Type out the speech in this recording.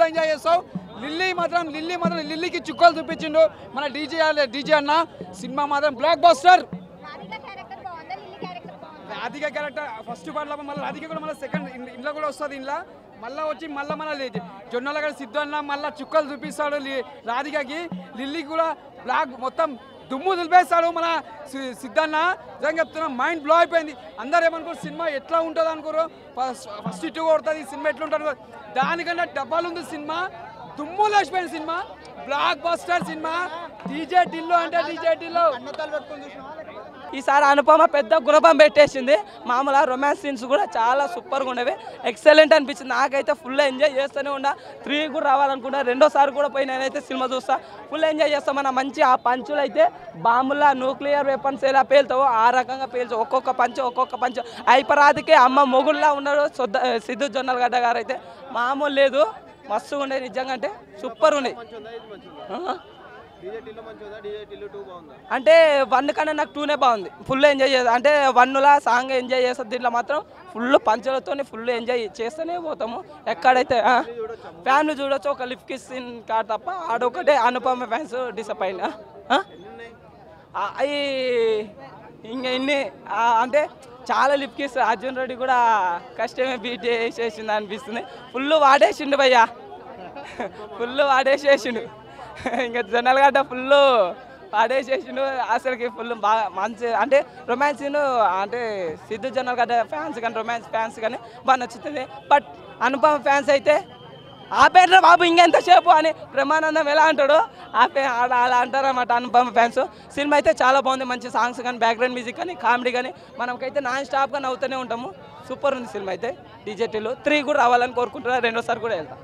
Enjoy చేస్తావు. Lily మాత్రం లిల్లీకి చుక్కలు చూపించిండు మన డీజే అన్న. సినిమా మాత్రం block buster. Radhika character first పార్ట్లో మళ్ళీ రాధిక కూడా మళ్ళీ సెకండ్ ఇంట్లో కూడా వస్తుంది. ఇంట్లో మళ్ళీ వచ్చి మళ్ళీ జొన్నల గారి సిద్ధు అన్న మళ్ళీ చుక్కలు చూపిస్తాడు రాధికకి. లిల్లీకి కూడా బ్లాక్ మొత్తం దుమ్ము దులిపేస్తాడు మన సిద్ధన్న. నిజంగా చెప్తున్నా మైండ్ బ్లో అయిపోయింది. అందరు ఏమనుకోరు సినిమా ఎట్లా ఉంటుంది అనుకోరు. ఫస్ట్ ఇటు కొడుతుంది సినిమా ఎట్లా ఉంటుంది దానికన్నా డబ్బాలు ఉంది సినిమా. దుమ్ము లేచిపోయిన సినిమా, బ్లాక్ బస్టర్ సినిమా. డీజే టిల్లు అంటే డీజే టిల్లు. ఈసారి అనుపమ పెద్ద గుణపం పెట్టేసింది. మామూలుగా రొమాన్స్ సీన్స్ కూడా చాలా సూపర్గా ఉండేవి. ఎక్సలెంట్ అనిపించింది. నాకైతే ఫుల్ ఎంజాయ్ చేస్తూనే ఉండా. 3 కూడా రావాలనుకుంటా. రెండోసారి కూడా పోయి నేనైతే సినిమా చూస్తా. ఫుల్ ఎంజాయ్ చేస్తామన్నా. మంచి ఆ పంచులు అయితే బాంబులా న్యూక్లియర్ వెపన్స్ ఎలా పేలుతావో ఆ రకంగా పేల్చు. ఒక్కొక్క పంచు అయిపరాదికే అమ్మ మొగుళ్ళలా ఉన్నాడు సిద్ధు జొన్నలగడ్డ గారు. అయితే మామూలు లేదు, మస్తుగా ఉండే. నిజంగా అంటే సూపర్ ఉండే. అంటే 1 కన్నా నాకు 2నే బాగుంది. ఫుల్ ఎంజాయ్ చేస్తా. అంటే 1లా సాంగ్ ఎంజాయ్ చేస్తాం. దీంట్లో మాత్రం ఫుల్ పంచులతో ఫుల్ ఎంజాయ్ చేస్తూనే పోతాము. ఎక్కడైతే ఫ్యాన్లు చూడొచ్చు. ఒక లిప్ కిస్ సీన్ కాదు తప్ప ఆడొకటే అనుపమ ఫ్యాన్స్ డిసప్పాయింట్. అవి ఇంకా ఇన్ని అంటే చాలా లిప్ కిస్. అర్జున్ రెడ్డి కూడా కష్టమే బీట్ చేసేసింది అనిపిస్తుంది. ఫుల్ వాడేసిండు భయ్యా, ఫుల్ వాడేసేసిండు. ఇంకా జొన్నలగడ్డ ఫుల్ పాడేసేసిండు. అసలుకి ఫుల్ బాగా మంచి అంటే రొమాన్స్ అంటే సిద్ధు జొన్నలగడ్డ ఫ్యాన్స్ కానీ రొమాన్స్ ఫ్యాన్స్ కానీ బాగా నచ్చుతుంది. బట్ అనుపమ ఫ్యాన్స్ అయితే ఆపేట్రా బాబు ఇంకెంతసేపు అని బ్రహ్మానందం ఎలా అంటాడో అలా అంటారన్నమాట అనుపమ ఫ్యాన్స్. సినిమా అయితే చాలా బాగుంది. మంచి సాంగ్స్ కానీ బ్యాక్గ్రౌండ్ మ్యూజిక్ కానీ కామెడీ కానీ మనకైతే నాన్ స్టాప్గా నవ్వుతూనే ఉంటాము. సూపర్ ఉంది సినిమా అయితే. డీజే టిల్లు 3 కూడా రావాలని కోరుకుంటున్నా. రెండోసారి కూడా వెళ్తాం.